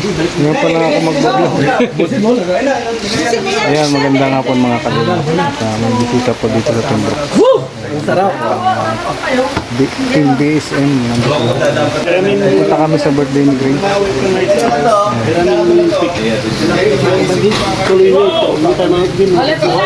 Ngayon pa lang ako mag-vlog. Ayan, magandang hapon mga kalila. May bisita po dito sa Timbrook. Ang sarap. Team BSM. Punta kami sa birthday ni Grace. Tuloy nyo ito. Punta na din. Let's go!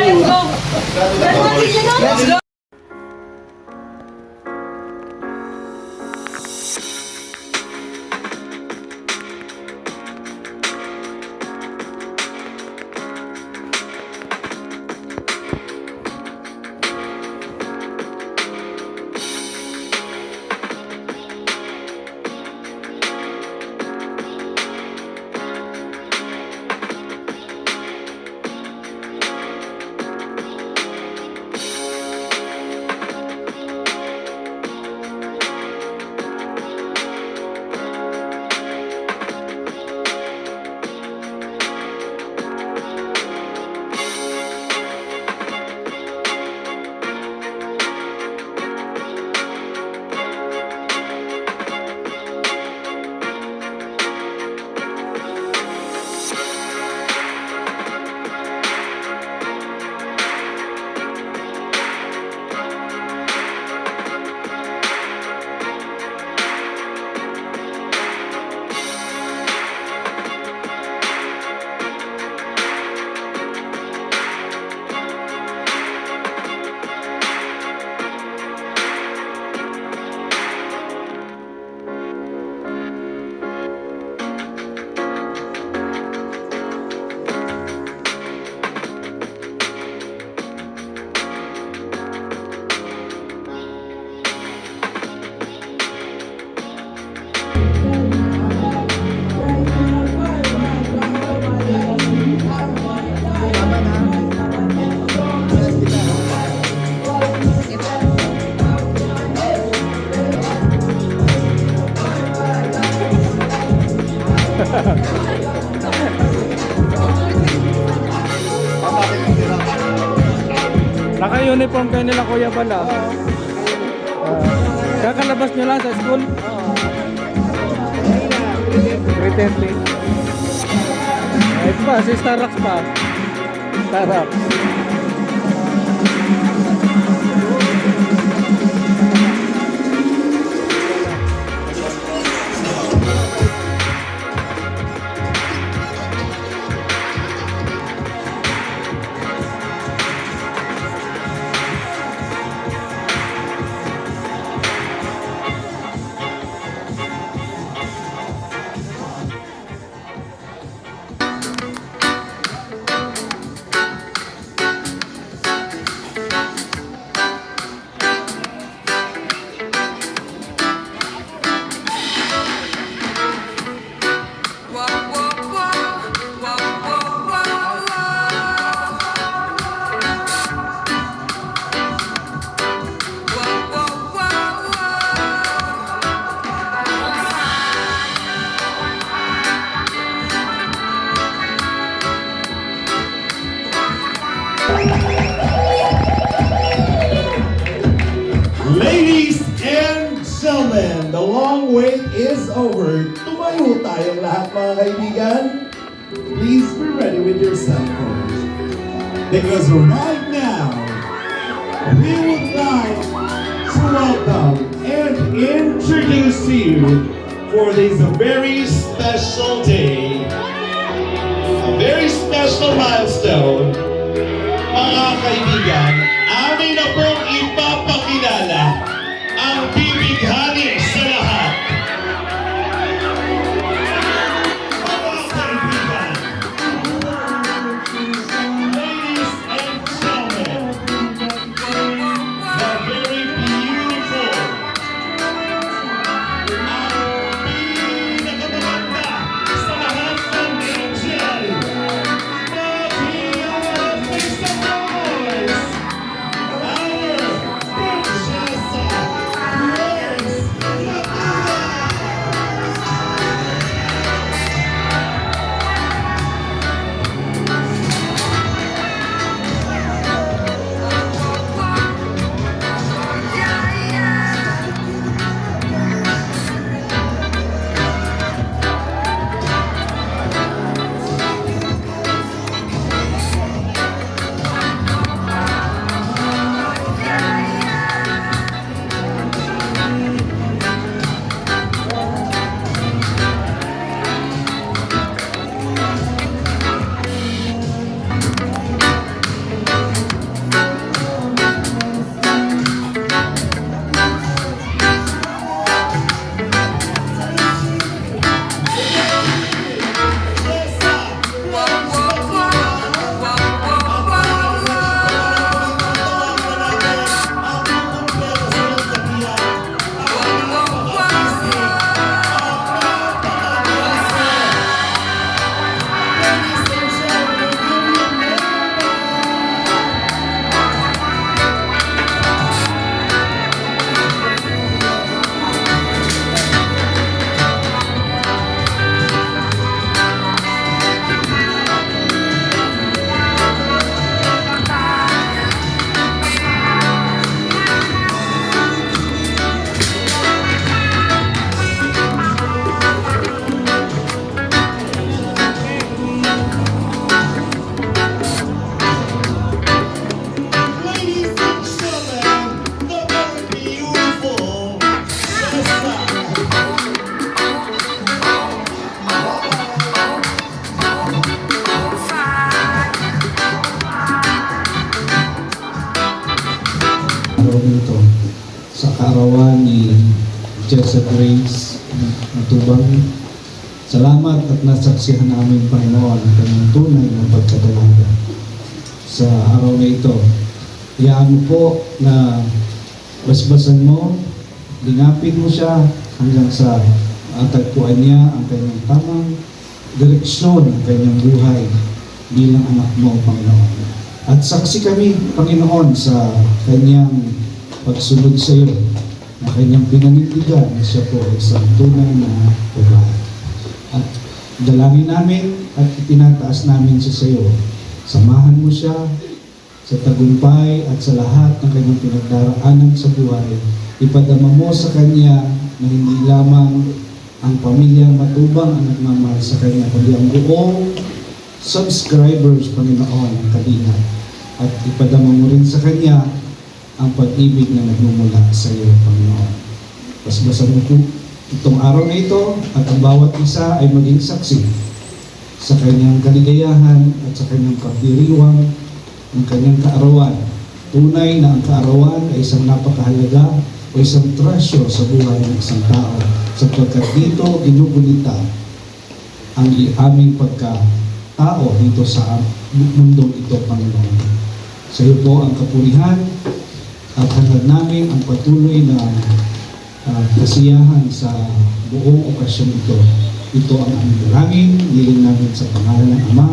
Naka-uniform kayo nila Kuya Bala. Kakalabas nyo lang sa school? 3:30. Ito pa, si Starbucks pa. Starbucks. Ladies and gentlemen, the long wait is over. Tumayo tayong lahat mga kaibigan. Please be ready with your cell phones. Because right now, we would like to welcome and introduce you for this very special day, a very special milestone. Mga kaibigan, amin na pong ipapakilala ang bibighani sa lahat. Mga kaibigan, ladies and gentlemen, the very beautiful, ang pinakamaganda sa lahat ng angel. Make some noise! Our kaarawan ni Jessa Grace Matubang. Salamat at nasaksihan namin, Panginoon, ang kanyang tunay na pagkadalaga sa araw na ito. Iyaan mo po na basbasan mo, lingapin mo siya hanggang sa tagpuan niya ang kanyang tamang direksyon ng kanyang buhay bilang anak mo, Panginoon. At saksi kami, Panginoon, sa kanyang pagsunod sa iyo, na kanyang pinanindigan na siya po ay isang tunay na babae. At dalangin namin at itinataas namin siya sa iyo. Samahan mo siya sa tagumpay at sa lahat ng kanyang pinagdaraanan sa buhay. Ipadama mo sa kanya na hindi lamang ang pamilyang Matubang ang nagmamahal sa kanya, kundi ang buong subscribers, Panginoon, ang Kalingap. At ipadama mo rin sa kanya ang pag-ibig na nagmumula sa iyo, Panginoon. Basbasan mo po itong araw na ito at ang bawat isa ay maging saksi sa kanyang kaligayahan at sa kanyang pagdiriwang ng kanyang kaarawan. Tunay na ang kaarawan ay isang napakahalaga o isang treasure sa buhay ng isang tao, sapagkat dito ginugunita ang aming pagkatao dito sa mundong ito, Panginoon. Sa iyo po ang kapurihan at hangad namin ang patuloy na kasiyahan sa buong okasyon ito. Ito ang aming dalangin, niling namin sa pangalan ng Ama,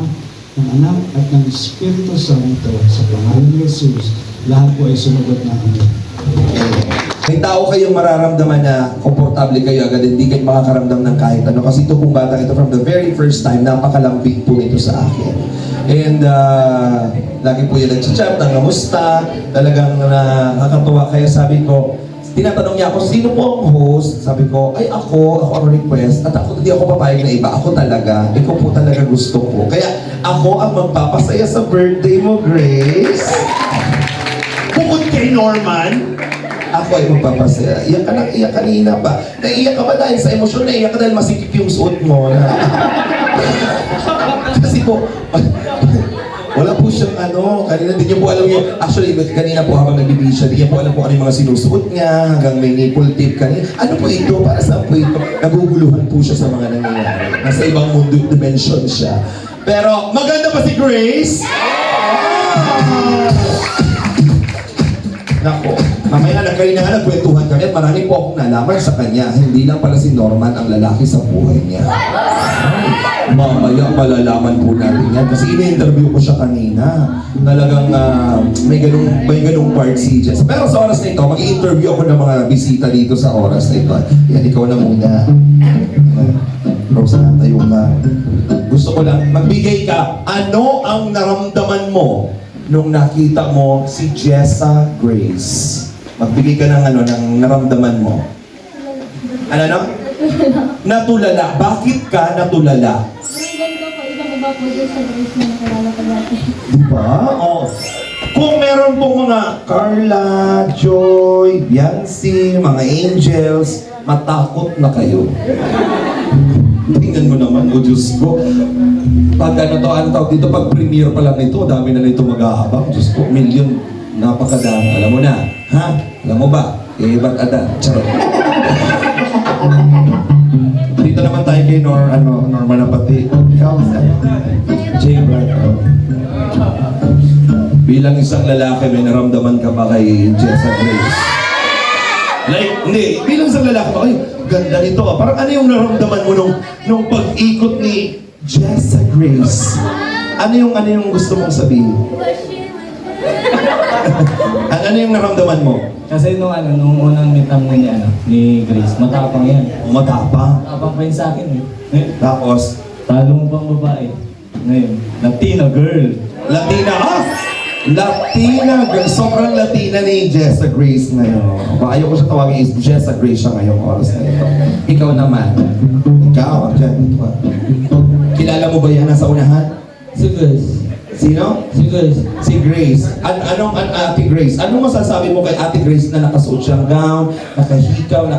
ng Anak at ng Espiritu Santo, sa pangalan ni Jesus. Lahat po ay sumagot na amin. May tao kayong mararamdaman na komportable kayo agad, hindi kayo makakaramdam ng kahit ano. Kasi ito pong batang ito, from the very first time, napakalambing po ito sa akin. And lagi po yung nag-chat, ng kamusta, talagang nakakatuwa. Kaya sabi ko, tinatanong niya ako, sino po ang host? Sabi ko, ay ako ang request. At ako, hindi ako papayag na iba. Ako talaga, ikaw po talaga gusto ko. Kaya ako ang magpapasaya sa birthday mo, Grace. Bukod kay Norman, Ako ay magpapasaya. Iyak ka nang iyak kanina pa. Naiiyak ka ba dahil sa emosyon? Naiiyak ka dahil masikip yung suot mo. Kasi po, wala po siyang kanina din niyo po alam niyo. Actually, kanina po habang nagbibigay siya, di niya po alam po ano yung mga sinusuot niya, hanggang may nipple tape kanina. Ano po ito? Para saan po ito? Naguguluhan po siya sa mga nangyayari. Nasa ibang mundo, dimension siya. Pero, maganda pa si Grace? Nako, mamaya kanina nga nagkwentuhan kami at marami po akong nalaman sa kanya. Hindi lang pala si Norman ang lalaki sa buhay niya. Mamaya malalaman po natin yan. Kasi ini-interview ko siya kanina. Talagang may ganung part si Jess. Pero sa oras na ito, mag-i-interview ako ng mga bisita dito sa oras na ito. Yan, ikaw na muna. Rosa, tayo ka. Gusto ko lang, magbigay ka. Ano ang naramdaman mo nung nakita mo si Jessa Grace? Magbigay ka ng naramdaman mo. Ano? Natulala. Bakit ka natulala? Ganito po, ibang iba po dyan sa Grace na nakilala ko dati. Diba? Oh. Kung meron pong mga Carla, Joy, Biancy, mga angels, matakot na kayo. Tingnan mo naman, oh Diyos ko. Pag ano tawag dito, pag premiere pa lang nito, dami na nito mag-aabang. Diyos ko, million, napakadami. Alam mo na, ha? Alam mo ba? Ba't ada? Charot. Dito naman tayo kay Norman na pati. Ikaw, Jay Brad. Bilang isang lalaki, may naramdaman ka ba kay Jessa Grace? Hindi, bilang isang lalaki ba, ay, ganda nito. Parang ano yung naramdaman mo nung pag-ikot ni Jessa Grace? Ano yung gusto mong sabihin? Ano yung naramdaman mo? Kasi nung unang meetup mo ni Grace, matapang yan. Matapang. Matapang pa yun sa akin eh. Tapos, Talo mo pang babae. Ngayon, Latina girl. Latina, Latina girl. Sobrang Latina ni Jessa Grace ngayon. Ayaw ko siya tawagin is Jessa Grace siya ngayong oras na ito. Ikaw naman. Ikaw, dyan. Kilala mo ba yan nasa unahan? Si Grace. Sino? Si Grace. Si Grace. Anong Ate Grace? Anong masasabi mo kay Ate Grace na nakasuot siyang gown, nakahikaw,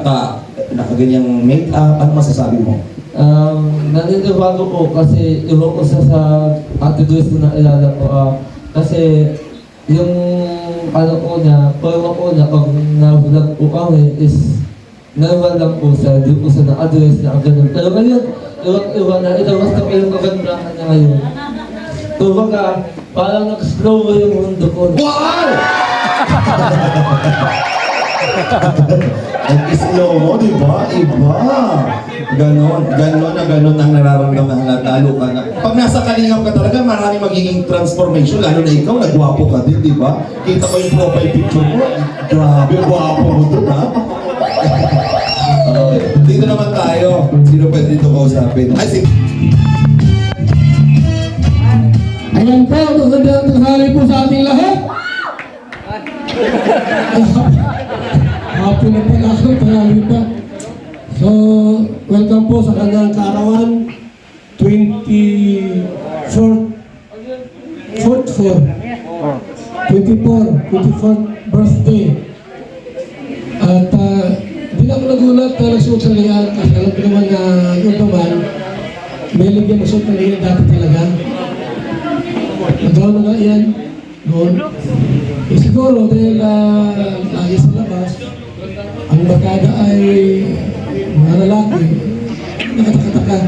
nakaganyang make-up? Ano masasabi mo? Naninibago ko kasi iba ko sa Ate Grace na ilala ko. Kasi yung ano ko na, forma ko na pag na-vlog po kami is naman lang po sa, di po sa na-address na ganun. Pero ngayon, iwan na, ito mas na kayong kagandahan niya ngayon. Kumbaga, parang nag-slow yung mundo ko. Wow! Nag-slow mo, di ba? Iba. Ganon ang nararamdaman na lalo ka na. Pag nasa kalingap ka talaga, marami magiging transformation. Lalo na ikaw, nagwapo ka din, di ba? Kita ko yung profile picture mo. Grabe, gwapo mo doon, ha? Dito naman tayo. Sino pwede dito kausapin? Ay, sige. Ayan po, magandang tanghali po sa ating lahat. Happy na pala ako, tanghali pa. So, welcome po sa kanyang kaarawan, 24th birthday. At di na ako nagulat na nagsuot sa liyan kasi alam ko naman na yung naman, may ligyan nagsuot na liyan dati talaga. Nagawa na nga yan noon. Eh siguro dahil lagi sa labas, ang barkada ay mga lalaki, nakataka-taka.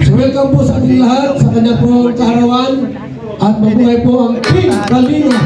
So welcome po sa ating lahat sa kanya pong kaarawan at mabuhay po ang King Kalinga.